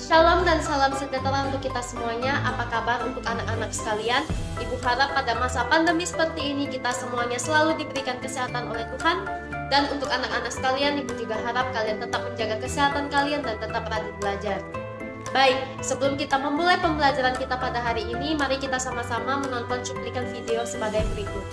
Shalom dan salam sejahtera untuk kita semuanya. Apa kabar untuk anak-anak sekalian? Ibu harap pada masa pandemi seperti ini kita semuanya selalu diberikan kesehatan oleh Tuhan. Dan untuk anak-anak sekalian, Ibu juga harap kalian tetap menjaga kesehatan kalian dan tetap rajin belajar. Baik, sebelum kita memulai pembelajaran kita pada hari ini, mari kita sama-sama menonton cuplikan video sebagai berikut.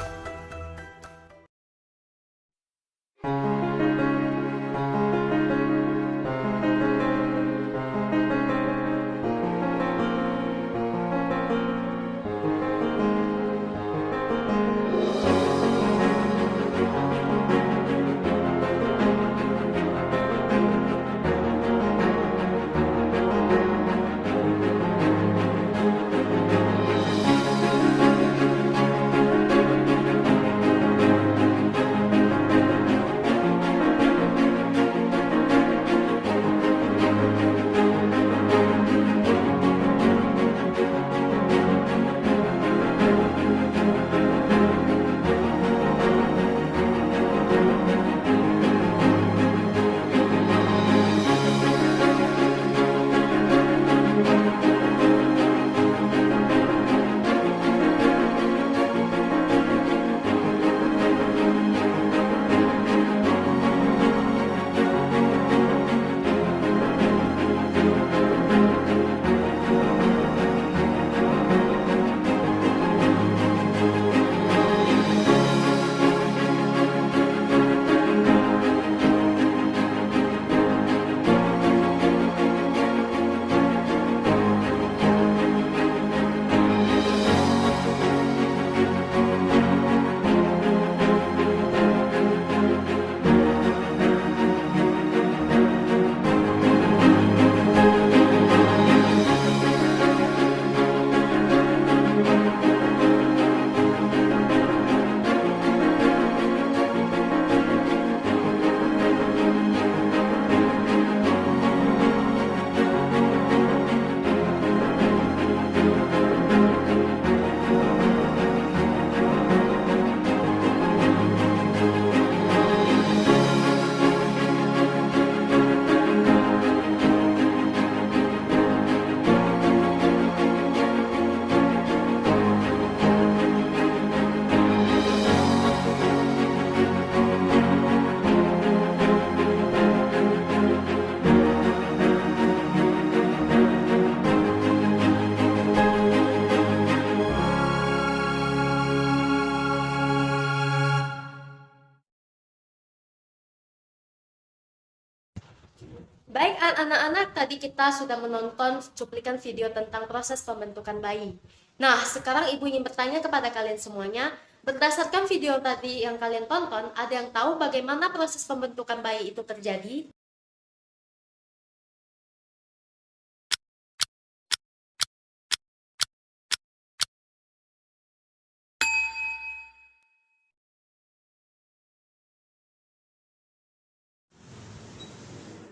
Baik anak-anak, tadi kita sudah menonton cuplikan video tentang proses pembentukan bayi. Nah, sekarang Ibu ingin bertanya kepada kalian semuanya, berdasarkan video tadi yang kalian tonton, ada yang tahu bagaimana proses pembentukan bayi itu terjadi?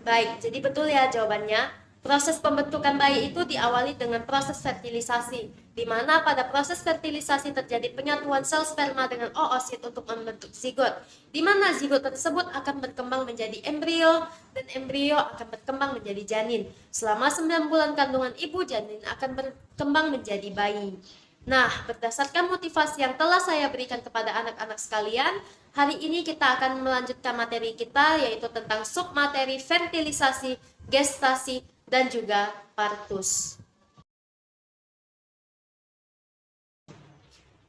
Baik, jadi betul ya jawabannya. Proses pembentukan bayi itu diawali dengan proses fertilisasi, di mana pada proses fertilisasi terjadi penyatuan sel sperma dengan oosit untuk membentuk zigot, di mana zigot tersebut akan berkembang menjadi embrio, dan embrio akan berkembang menjadi janin. Selama 9 bulan kandungan ibu, janin akan berkembang menjadi bayi. Nah, berdasarkan motivasi yang telah saya berikan kepada anak-anak sekalian, hari ini kita akan melanjutkan materi kita, yaitu tentang submateri fertilisasi, gestasi, dan juga partus.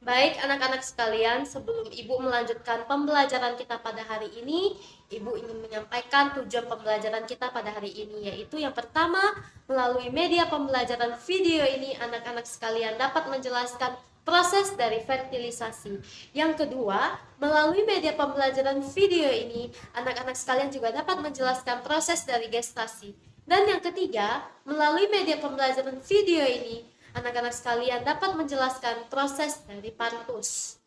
Baik anak-anak sekalian, sebelum Ibu melanjutkan pembelajaran kita pada hari ini, Ibu ingin menyampaikan tujuan pembelajaran kita pada hari ini, yaitu yang pertama, melalui media pembelajaran video ini, anak-anak sekalian dapat menjelaskan proses dari fertilisasi. Yang kedua, melalui media pembelajaran video ini, anak-anak sekalian juga dapat menjelaskan proses dari gestasi. Dan yang ketiga, melalui media pembelajaran video ini, anak-anak sekalian dapat menjelaskan proses dari partus.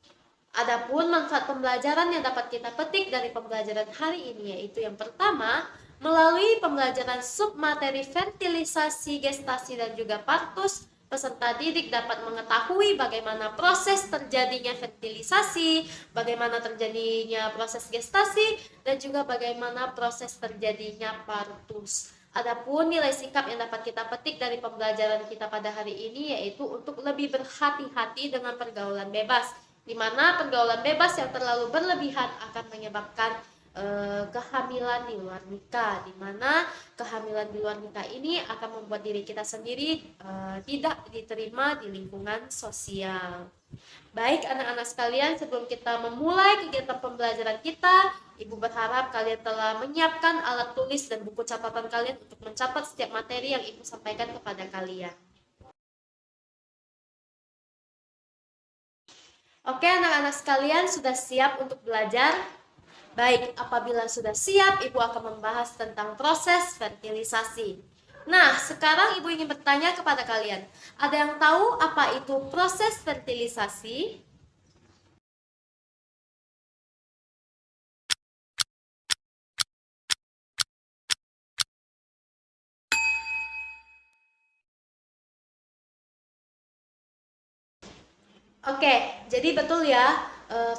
Adapun manfaat pembelajaran yang dapat kita petik dari pembelajaran hari ini, yaitu yang pertama, melalui pembelajaran submateri fertilisasi, gestasi, dan juga partus, peserta didik dapat mengetahui bagaimana proses terjadinya fertilisasi, bagaimana terjadinya proses gestasi, dan juga bagaimana proses terjadinya partus. Adapun nilai sikap yang dapat kita petik dari pembelajaran kita pada hari ini yaitu untuk lebih berhati-hati dengan pergaulan bebas, di mana pergaulan bebas yang terlalu berlebihan akan menyebabkan kehamilan di luar nikah, di mana kehamilan di luar nikah ini akan membuat diri kita sendiri tidak diterima di lingkungan sosial. Baik anak-anak sekalian, sebelum kita memulai kegiatan pembelajaran kita, Ibu berharap kalian telah menyiapkan alat tulis dan buku catatan kalian untuk mencatat setiap materi yang Ibu sampaikan kepada kalian. Oke anak-anak sekalian, sudah siap untuk belajar? Baik, apabila sudah siap, Ibu akan membahas tentang proses fertilisasi. Nah, sekarang Ibu ingin bertanya kepada kalian, ada yang tahu apa itu proses fertilisasi? Oke, jadi betul ya,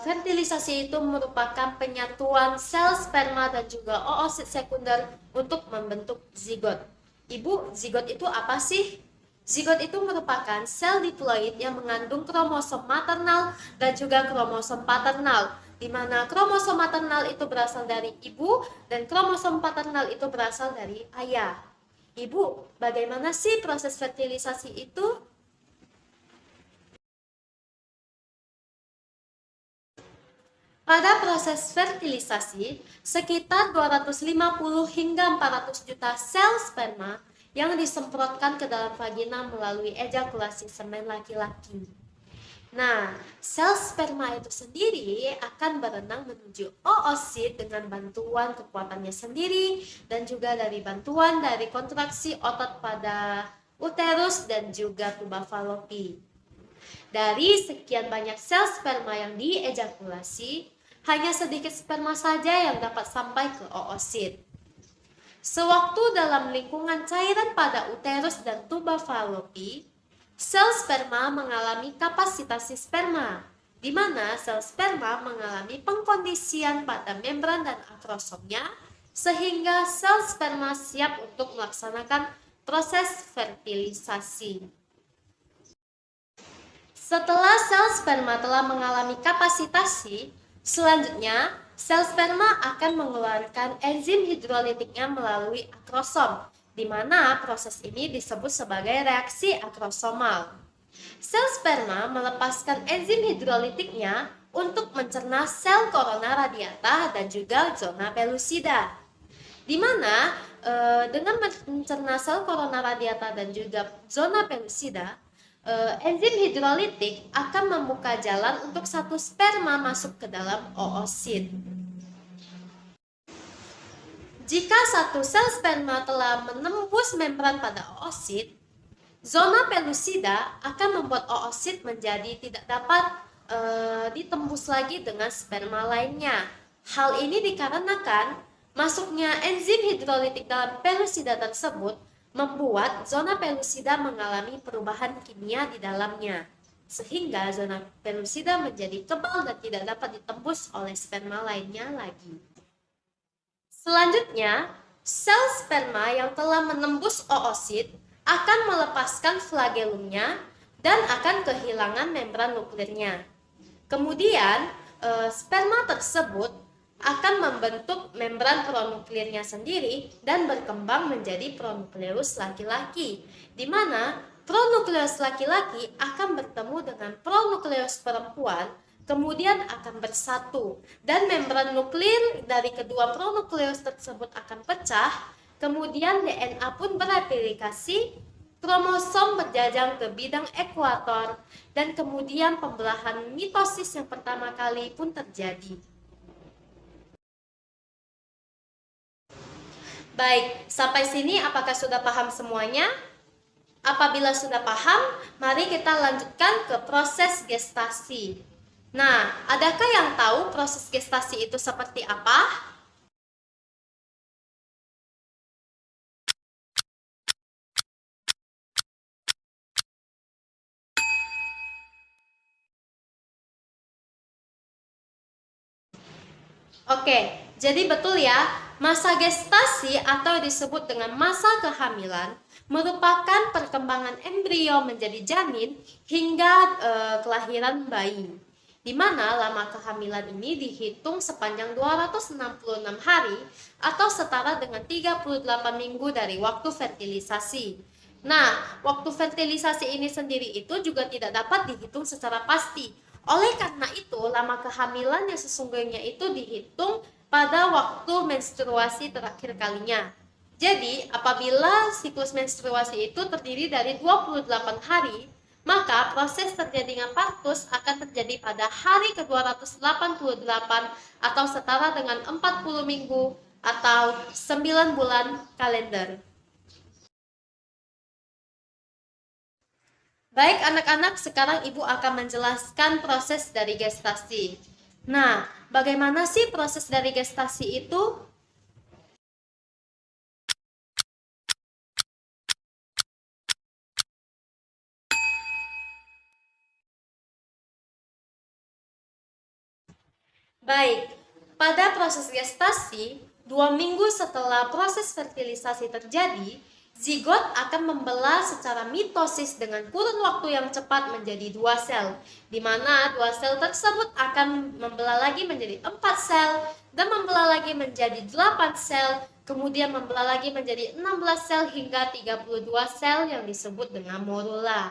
fertilisasi itu merupakan penyatuan sel sperma dan juga oosit sekunder untuk membentuk zigot. Ibu, zigot itu apa sih? Zigot itu merupakan sel diploid yang mengandung kromosom maternal dan juga kromosom paternal, di mana kromosom maternal itu berasal dari ibu dan kromosom paternal itu berasal dari ayah. Ibu, bagaimana sih proses fertilisasi itu? Pada proses fertilisasi, sekitar 250 hingga 400 juta sel sperma yang disemprotkan ke dalam vagina melalui ejakulasi semen laki-laki. Nah, sel sperma itu sendiri akan berenang menuju oosit dengan bantuan kekuatannya sendiri dan juga dari bantuan dari kontraksi otot pada uterus dan juga tuba falopi. Dari sekian banyak sel sperma yang diejakulasi, hanya sedikit sperma saja yang dapat sampai ke oosit. Sewaktu dalam lingkungan cairan pada uterus dan tuba falopi, sel sperma mengalami kapasitasi sperma, di mana sel sperma mengalami pengkondisian pada membran dan akrosomnya, sehingga sel sperma siap untuk melaksanakan proses fertilisasi. Setelah sel sperma telah mengalami kapasitasi, selanjutnya sel sperma akan mengeluarkan enzim hidrolitiknya melalui akrosom, di mana proses ini disebut sebagai reaksi akrosomal. Sel sperma melepaskan enzim hidrolitiknya untuk mencerna sel korona radiata dan juga zona pellucida, di mana dengan mencerna sel korona radiata dan juga zona pellucida, enzim hidrolitik akan membuka jalan untuk satu sperma masuk ke dalam oosit. Jika satu sel sperma telah menembus membran pada oosit, zona pellucida akan membuat oosit menjadi tidak dapat ditembus lagi dengan sperma lainnya. Hal ini dikarenakan masuknya enzim hidrolitik dalam pellucida tersebut membuat zona pellucida mengalami perubahan kimia di dalamnya, sehingga zona pellucida menjadi tebal dan tidak dapat ditembus oleh sperma lainnya lagi. Selanjutnya, sel sperma yang telah menembus oosit akan melepaskan flagellumnya dan akan kehilangan membran nuklirnya. Kemudian, sperma tersebut akan membentuk membran pronuklirnya sendiri dan berkembang menjadi pronukleus laki-laki, di mana pronukleus laki-laki akan bertemu dengan pronukleus perempuan, kemudian akan bersatu, dan membran nuklir dari kedua pronukleus tersebut akan pecah, kemudian DNA pun bereplikasi, kromosom berjajang ke bidang ekuator, dan kemudian pembelahan mitosis yang pertama kali pun terjadi. Baik, sampai sini apakah sudah paham semuanya? Apabila sudah paham, mari kita lanjutkan ke proses gestasi. Nah, adakah yang tahu proses gestasi itu seperti apa? Oke, jadi betul ya, Masa gestasi atau disebut dengan masa kehamilan merupakan perkembangan embrio menjadi janin hingga kelahiran bayi, di mana lama kehamilan ini dihitung sepanjang 266 hari atau setara dengan 38 minggu dari waktu fertilisasi. Nah, waktu fertilisasi ini sendiri itu juga tidak dapat dihitung secara pasti. Oleh karena itu, lama kehamilan yang sesungguhnya itu dihitung pada waktu menstruasi terakhir kalinya. Jadi, apabila siklus menstruasi itu terdiri dari 28 hari, maka proses terjadinya partus akan terjadi pada hari ke-288 atau setara dengan 40 minggu atau 9 bulan kalender. Baik anak-anak, sekarang Ibu akan menjelaskan proses dari gestasi. Nah, bagaimana sih proses dari gestasi itu? Baik, pada proses gestasi, 2 minggu setelah proses fertilisasi terjadi, zigot akan membelah secara mitosis dengan kurun waktu yang cepat menjadi 2 sel, di mana 2 sel tersebut akan membelah lagi menjadi 4 sel, dan membelah lagi menjadi 8 sel, kemudian membelah lagi menjadi 16 sel hingga 32 sel yang disebut dengan morula.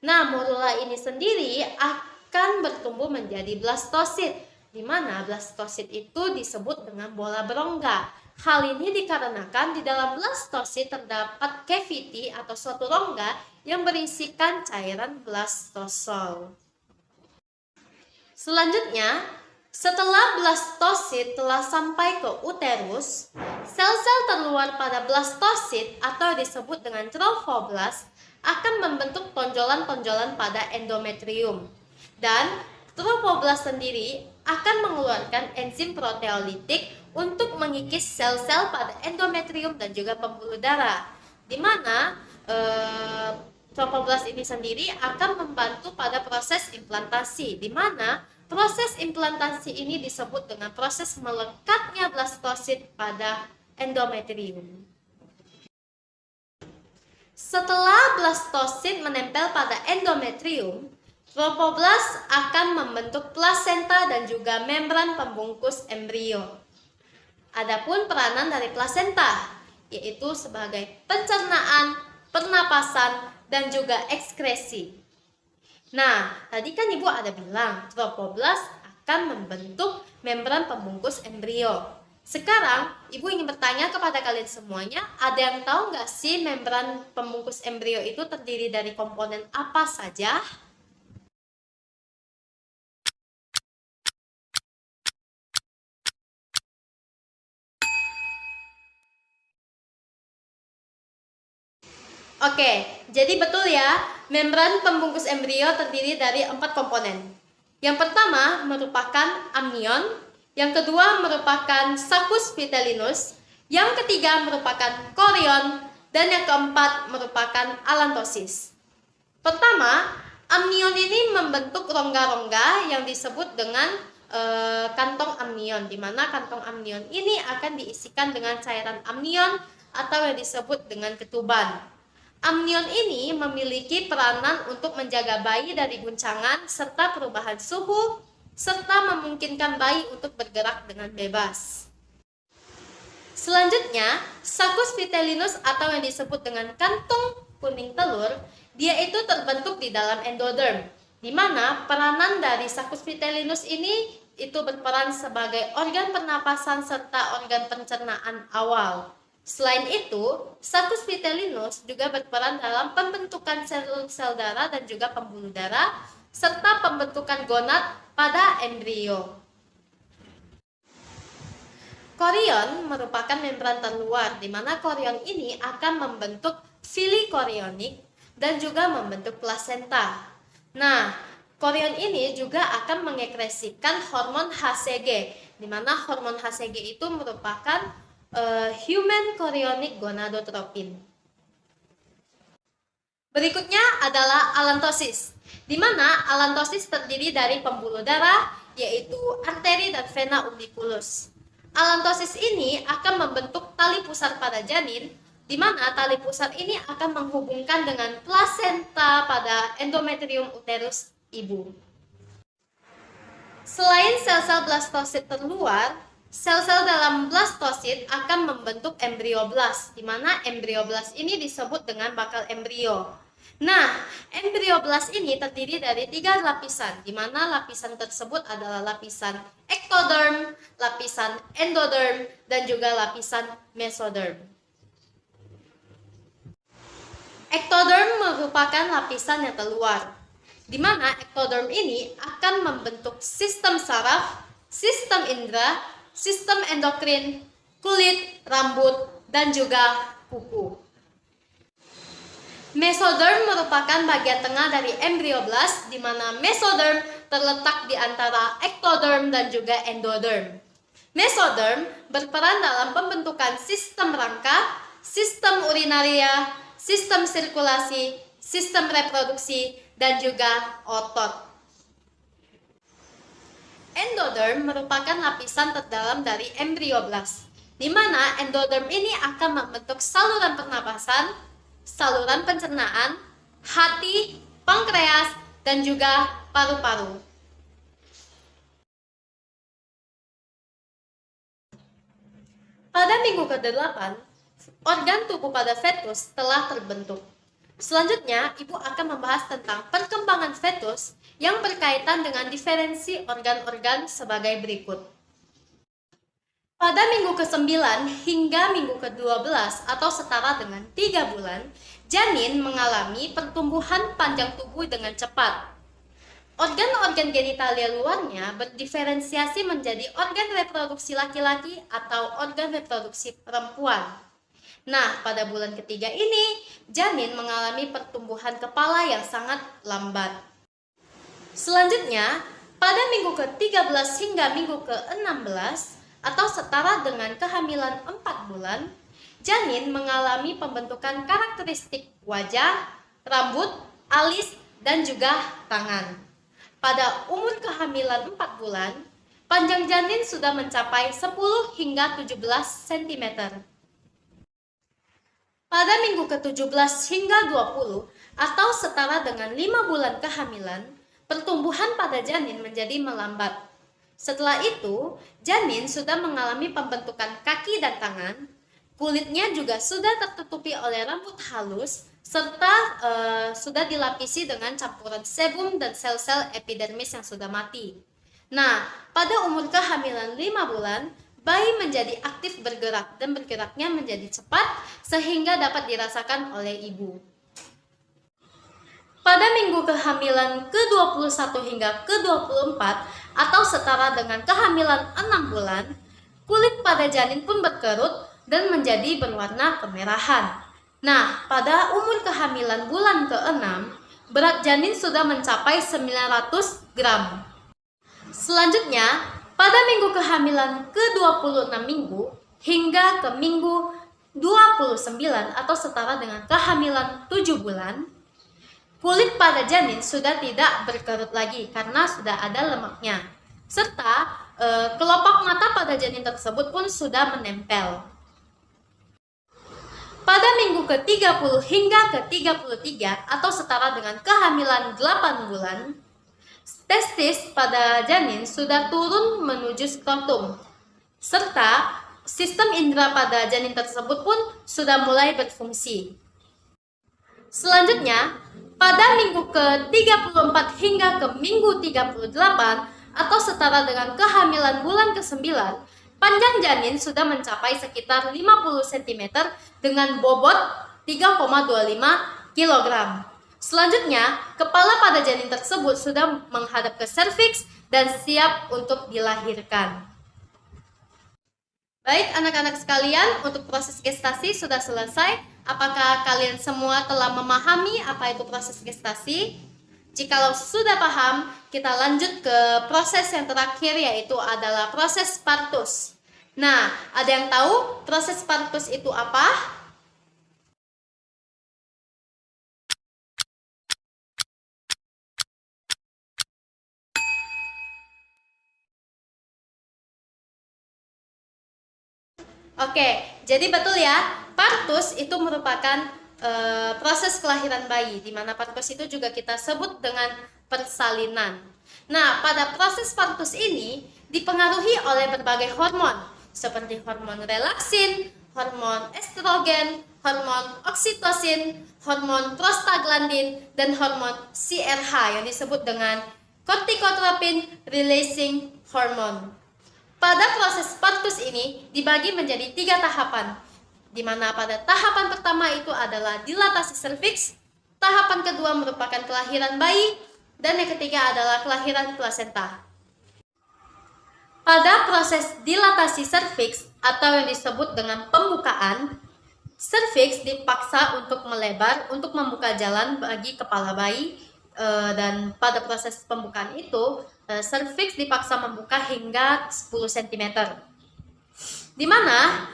Nah, morula ini sendiri akan bertumbuh menjadi blastosit, di mana blastosit itu disebut dengan bola berongga. Hal ini dikarenakan di dalam blastosit terdapat cavity atau suatu rongga yang berisikan cairan blastosol. Selanjutnya, setelah blastosit telah sampai ke uterus, sel-sel terluar pada blastosit atau disebut dengan trophoblast akan membentuk tonjolan-tonjolan pada endometrium. Dan trophoblast sendiri akan mengeluarkan enzim proteolitik untuk mengikis sel-sel pada endometrium dan juga pembuluh darah, di mana trophoblast ini sendiri akan membantu pada proses implantasi, di mana proses implantasi ini disebut dengan proses melekatnya blastosit pada endometrium. Setelah blastosit menempel pada endometrium, trophoblast akan membentuk plasenta dan juga membran pembungkus embrio. Adapun peranan dari plasenta, yaitu sebagai pencernaan, pernapasan, dan juga ekskresi. Nah, tadi kan Ibu ada bilang trophoblast akan membentuk membran pembungkus embrio. Sekarang, Ibu ingin bertanya kepada kalian semuanya, ada yang tahu nggak sih membran pembungkus embrio itu terdiri dari komponen apa saja? Oke, jadi betul ya, membran pembungkus embrio terdiri dari 4 komponen. Yang pertama merupakan amnion, yang kedua merupakan saccus vitellinus, yang ketiga merupakan chorion, dan yang keempat merupakan allantosis. Pertama, amnion ini membentuk rongga-rongga yang disebut dengan kantong amnion, di mana kantong amnion ini akan diisikan dengan cairan amnion atau yang disebut dengan ketuban. Amnion ini memiliki peranan untuk menjaga bayi dari guncangan serta perubahan suhu, serta memungkinkan bayi untuk bergerak dengan bebas. Selanjutnya, saccus vitellinus atau yang disebut dengan kantung kuning telur, dia itu terbentuk di dalam endoderm, di mana peranan dari saccus vitellinus ini itu berperan sebagai organ pernapasan serta organ pencernaan awal. Selain itu, saccus vitellinus juga berperan dalam pembentukan sel-sel darah dan juga pembuluh darah, serta pembentukan gonad pada embrio. Chorion merupakan membran terluar, di mana chorion ini akan membentuk fili chorionik dan juga membentuk plasenta. Nah, chorion ini juga akan mengekresikan hormon HCG, di mana hormon HCG itu merupakan human chorionic gonadotropin. Berikutnya adalah allantosis, di mana allantosis terdiri dari pembuluh darah, yaitu arteri dan vena umbiliculus. Alantosis ini akan membentuk tali pusar pada janin, di mana tali pusar ini akan menghubungkan dengan plasenta pada endometrium uterus ibu. Selain sel-sel blastosit terluar, sel-sel dalam blastosit akan membentuk embrioblas, di mana embrioblas ini disebut dengan bakal embrio. Nah, embrioblas ini terdiri dari 3 lapisan, di mana lapisan tersebut adalah lapisan ectoderm, lapisan endoderm, dan juga lapisan mesoderm. Ectoderm merupakan lapisan yang terluar, di mana ectoderm ini akan membentuk sistem saraf, sistem indera, sistem endokrin, kulit, rambut, dan juga kuku. Mesoderm merupakan bagian tengah dari embrioblas, di mana mesoderm terletak di antara ectoderm dan juga endoderm. Mesoderm berperan dalam pembentukan sistem rangka, sistem urinaria, sistem sirkulasi, sistem reproduksi, dan juga otot. Endoderm merupakan lapisan terdalam dari embrioblas, di mana endoderm ini akan membentuk saluran pernapasan, saluran pencernaan, hati, pankreas, dan juga paru-paru. Pada minggu ke-8, organ tubuh pada fetus telah terbentuk. Selanjutnya, ibu akan membahas tentang perkembangan fetus yang berkaitan dengan diferensi organ-organ sebagai berikut. Pada minggu ke-9 hingga minggu ke-12 atau setara dengan 3 bulan, janin mengalami pertumbuhan panjang tubuh dengan cepat. Organ-organ genitalia luarnya berdiferensiasi menjadi organ reproduksi laki-laki atau organ reproduksi perempuan. Nah, pada bulan ketiga ini, janin mengalami pertumbuhan kepala yang sangat lambat. Selanjutnya, pada minggu ke-13 hingga minggu ke-16 atau setara dengan kehamilan 4 bulan, janin mengalami pembentukan karakteristik wajah, rambut, alis, dan juga tangan. Pada umur kehamilan 4 bulan, panjang janin sudah mencapai 10 hingga 17 cm. Pada minggu ke-17 hingga 20 atau setara dengan 5 bulan kehamilan, pertumbuhan pada janin menjadi melambat. Setelah itu, janin sudah mengalami pembentukan kaki dan tangan, kulitnya juga sudah tertutupi oleh rambut halus, serta sudah dilapisi dengan campuran sebum dan sel-sel epidermis yang sudah mati. Nah, pada umur kehamilan 5 bulan, bayi menjadi aktif bergerak dan bergeraknya menjadi cepat sehingga dapat dirasakan oleh ibu. Pada minggu kehamilan ke-21 hingga ke-24 atau setara dengan kehamilan 6 bulan, kulit pada janin pun berkerut dan menjadi berwarna kemerahan. Nah, pada umur kehamilan bulan ke-6, berat janin sudah mencapai 900 gram. Selanjutnya, pada minggu kehamilan ke-26 minggu hingga ke minggu 29 atau setara dengan kehamilan 7 bulan, kulit pada janin sudah tidak berkerut lagi karena sudah ada lemaknya, serta kelopak mata pada janin tersebut pun sudah menempel. Pada minggu ke-30 hingga ke-33 atau setara dengan kehamilan 8 bulan, testis pada janin sudah turun menuju skrotum, serta sistem indera pada janin tersebut pun sudah mulai berfungsi. Selanjutnya, pada minggu ke-34 hingga ke minggu 38 atau setara dengan kehamilan bulan ke-9, panjang janin sudah mencapai sekitar 50 cm dengan bobot 3,25 kg. Selanjutnya, kepala pada janin tersebut sudah menghadap ke serviks dan siap untuk dilahirkan. Baik anak-anak sekalian, untuk proses gestasi sudah selesai. Apakah kalian semua telah memahami apa itu proses gestasi? Jikalau sudah paham, kita lanjut ke proses yang terakhir, yaitu adalah proses partus. Nah, ada yang tahu proses partus itu apa? Oke, jadi betul ya, partus itu merupakan proses kelahiran bayi, di mana partus itu juga kita sebut dengan persalinan. Nah, pada proses partus ini dipengaruhi oleh berbagai hormon, seperti hormon relaksin, hormon estrogen, hormon oksitosin, hormon prostaglandin, dan hormon CRH yang disebut dengan corticotropin releasing hormone. Pada proses partus ini dibagi menjadi 3 tahapan, di mana pada tahapan pertama itu adalah dilatasi serviks, tahapan kedua merupakan kelahiran bayi, dan yang ketiga adalah kelahiran plasenta. Pada proses dilatasi serviks atau yang disebut dengan pembukaan, serviks dipaksa untuk melebar untuk membuka jalan bagi kepala bayi, dan pada proses pembukaan itu serviks dipaksa membuka hingga 10 cm. Di mana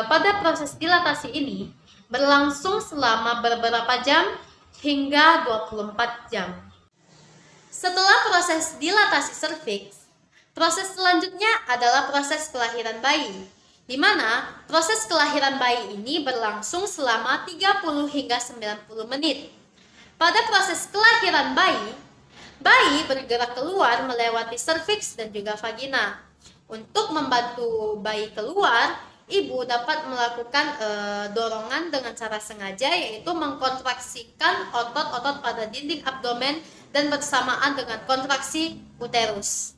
pada proses dilatasi ini berlangsung selama beberapa jam hingga 24 jam. Setelah proses dilatasi serviks, proses selanjutnya adalah proses kelahiran bayi, di mana proses kelahiran bayi ini berlangsung selama 30 hingga 90 menit. Pada proses kelahiran bayi, bayi bergerak keluar melewati serviks dan juga vagina. Untuk membantu bayi keluar, ibu dapat melakukan dorongan dengan cara sengaja, yaitu mengkontraksikan otot-otot pada dinding abdomen dan bersamaan dengan kontraksi uterus.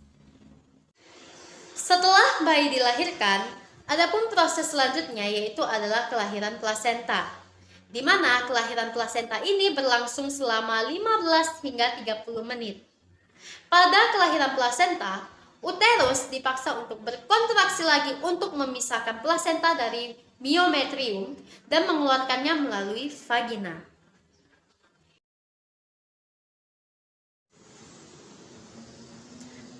Setelah bayi dilahirkan, adapun proses selanjutnya yaitu adalah kelahiran plasenta, di mana kelahiran plasenta ini berlangsung selama 15 hingga 30 menit. Pada kelahiran plasenta, uterus dipaksa untuk berkontraksi lagi untuk memisahkan plasenta dari miometrium dan mengeluarkannya melalui vagina.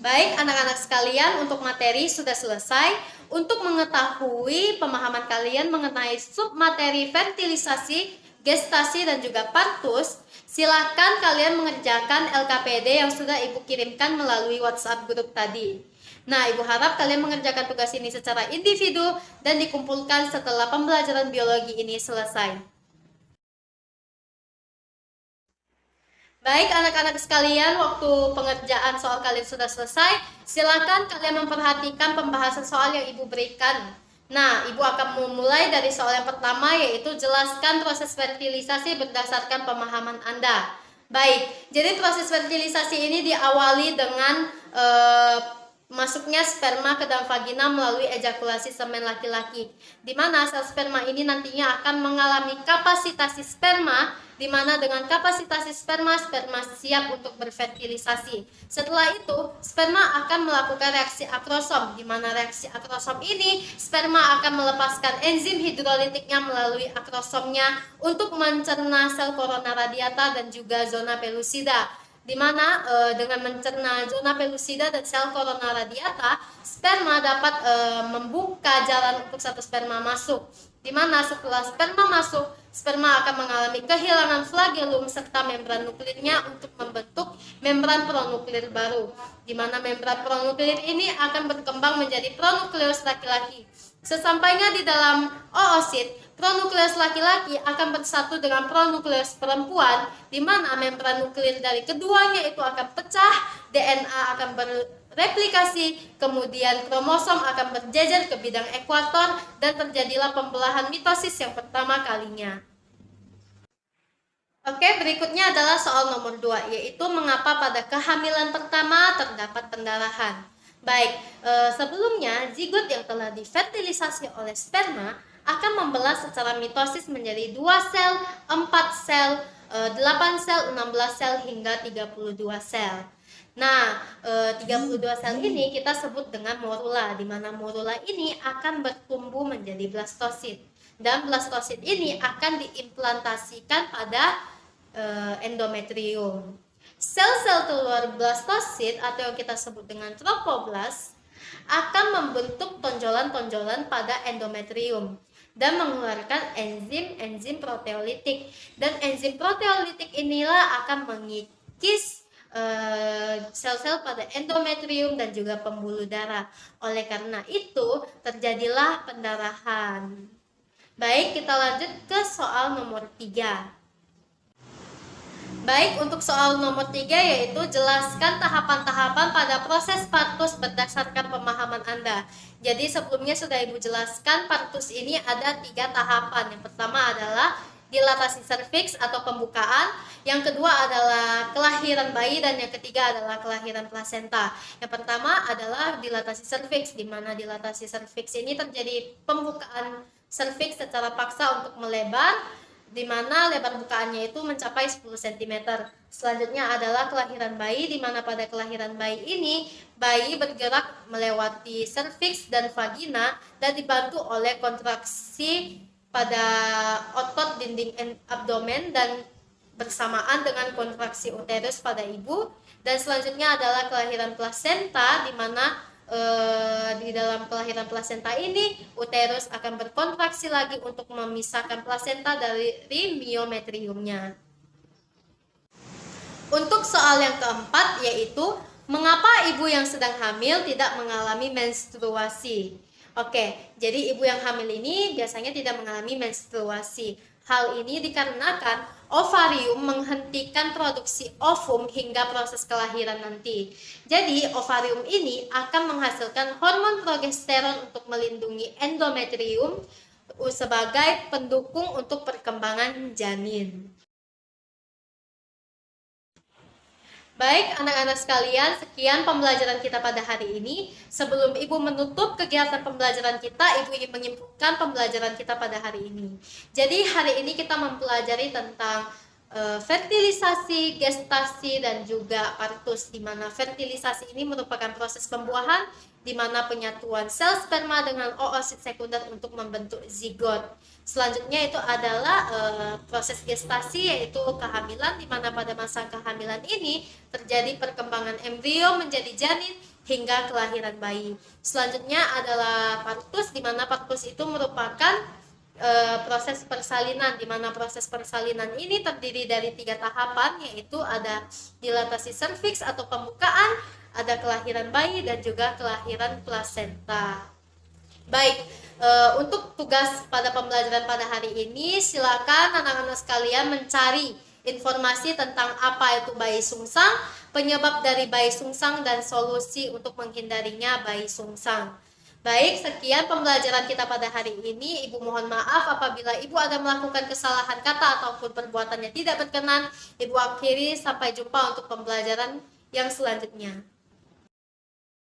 Baik anak-anak sekalian, untuk materi sudah selesai. Untuk mengetahui pemahaman kalian mengenai submateri fertilisasi, gestasi, dan juga partus, silakan kalian mengerjakan LKPD yang sudah Ibu kirimkan melalui WhatsApp grup tadi. Nah, Ibu harap kalian mengerjakan tugas ini secara individu dan dikumpulkan setelah pembelajaran biologi ini selesai. Baik anak-anak sekalian, waktu pengerjaan soal kalian sudah selesai. Silakan kalian memperhatikan pembahasan soal yang Ibu berikan. Nah, Ibu akan memulai dari soal yang pertama, yaitu jelaskan proses fertilisasi berdasarkan pemahaman Anda. Baik, jadi proses fertilisasi ini diawali dengan masuknya sperma ke dalam vagina melalui ejakulasi semen laki-laki, di mana sel sperma ini nantinya akan mengalami kapasitasi sperma, di mana dengan kapasitasi sperma siap untuk berfertilisasi. Setelah itu, sperma akan melakukan reaksi akrosom, di mana reaksi akrosom ini sperma akan melepaskan enzim hidrolitiknya melalui akrosomnya untuk mencerna sel korona radiata dan juga zona pellucida, di mana dengan mencerna zona pellucida dan sel korona radiata, sperma dapat membuka jalan untuk satu sperma masuk, di mana setelah sperma masuk, sperma akan mengalami kehilangan flagellum serta membran nuklirnya untuk membentuk membran pronuklir baru, di mana membran pronuklir ini akan berkembang menjadi pronukleus laki-laki. Sesampainya di dalam oosit, pronukleus laki-laki akan bersatu dengan pronukleus perempuan, di mana membran nuklir dari keduanya itu akan pecah, DNA akan bereplikasi, kemudian kromosom akan berjejer ke bidang ekuator, dan terjadilah pembelahan mitosis yang pertama kalinya. Oke, berikutnya adalah soal nomor 2, yaitu mengapa pada kehamilan pertama terdapat pendarahan. Baik, sebelumnya zigot yang telah difertilisasi oleh sperma akan membelah secara mitosis menjadi 2 sel, 4 sel, 8 sel, 16 sel, hingga 32 sel. Nah, 32 sel ini kita sebut dengan morula, di mana morula ini akan bertumbuh menjadi blastosit. Dan blastosit ini akan diimplantasikan pada endometrium. Sel-sel telur blastosit atau yang kita sebut dengan trofoblast akan membentuk tonjolan-tonjolan pada endometrium dan mengeluarkan enzim proteolitik, dan enzim proteolitik inilah akan mengikis sel-sel pada endometrium dan juga pembuluh darah. Oleh karena itu, terjadilah pendarahan. Baik, kita lanjut ke soal nomor 3. Baik, untuk soal nomor 3 yaitu jelaskan tahapan-tahapan pada proses partus berdasarkan pemahaman Anda. Jadi sebelumnya sudah Ibu jelaskan partus ini ada 3 tahapan. Yang pertama adalah dilatasi serviks atau pembukaan, yang kedua adalah kelahiran bayi, dan yang ketiga adalah kelahiran plasenta. Yang pertama adalah dilatasi serviks, di mana dilatasi serviks ini terjadi pembukaan serviks secara paksa untuk melebar, di mana lebar bukaannya itu mencapai 10 cm. Selanjutnya adalah kelahiran bayi, di mana pada kelahiran bayi ini, bayi bergerak melewati serviks dan vagina dan dibantu oleh kontraksi pada otot dinding abdomen dan bersamaan dengan kontraksi uterus pada ibu. Dan selanjutnya adalah kelahiran plasenta, di mana di dalam kelahiran plasenta ini uterus akan berkontraksi lagi untuk memisahkan plasenta dari miometriumnya. Untuk soal yang keempat yaitu mengapa ibu yang sedang hamil tidak mengalami menstruasi. Oke, jadi ibu yang hamil ini biasanya tidak mengalami menstruasi. Hal ini dikarenakan ovarium menghentikan produksi ovum hingga proses kelahiran nanti. Jadi ovarium ini akan menghasilkan hormon progesteron untuk melindungi endometrium sebagai pendukung untuk perkembangan janin. Baik anak-anak sekalian, sekian pembelajaran kita pada hari ini. Sebelum Ibu menutup kegiatan pembelajaran kita, Ibu ingin menyimpulkan pembelajaran kita pada hari ini. Jadi hari ini kita mempelajari tentang fertilisasi, gestasi, dan juga partus, di mana fertilisasi ini merupakan proses pembuahan di mana penyatuan sel sperma dengan oosit sekunder untuk membentuk zigot. Selanjutnya itu adalah proses gestasi, yaitu kehamilan, di mana pada masa kehamilan ini terjadi perkembangan embrio menjadi janin hingga kelahiran bayi. Selanjutnya adalah partus, di mana partus itu merupakan proses persalinan, di mana proses persalinan ini terdiri dari 3 tahapan, yaitu ada dilatasi serviks atau pembukaan, ada kelahiran bayi, dan juga kelahiran plasenta. Baik, untuk tugas pada pembelajaran pada hari ini, silakan anak-anak sekalian mencari informasi tentang apa itu bayi sungsang, penyebab dari bayi sungsang, dan solusi untuk menghindarinya bayi sungsang. Baik, sekian pembelajaran kita pada hari ini. Ibu mohon maaf apabila Ibu ada melakukan kesalahan kata ataupun perbuatan yang tidak berkenan. Ibu akhiri, sampai jumpa untuk pembelajaran yang selanjutnya.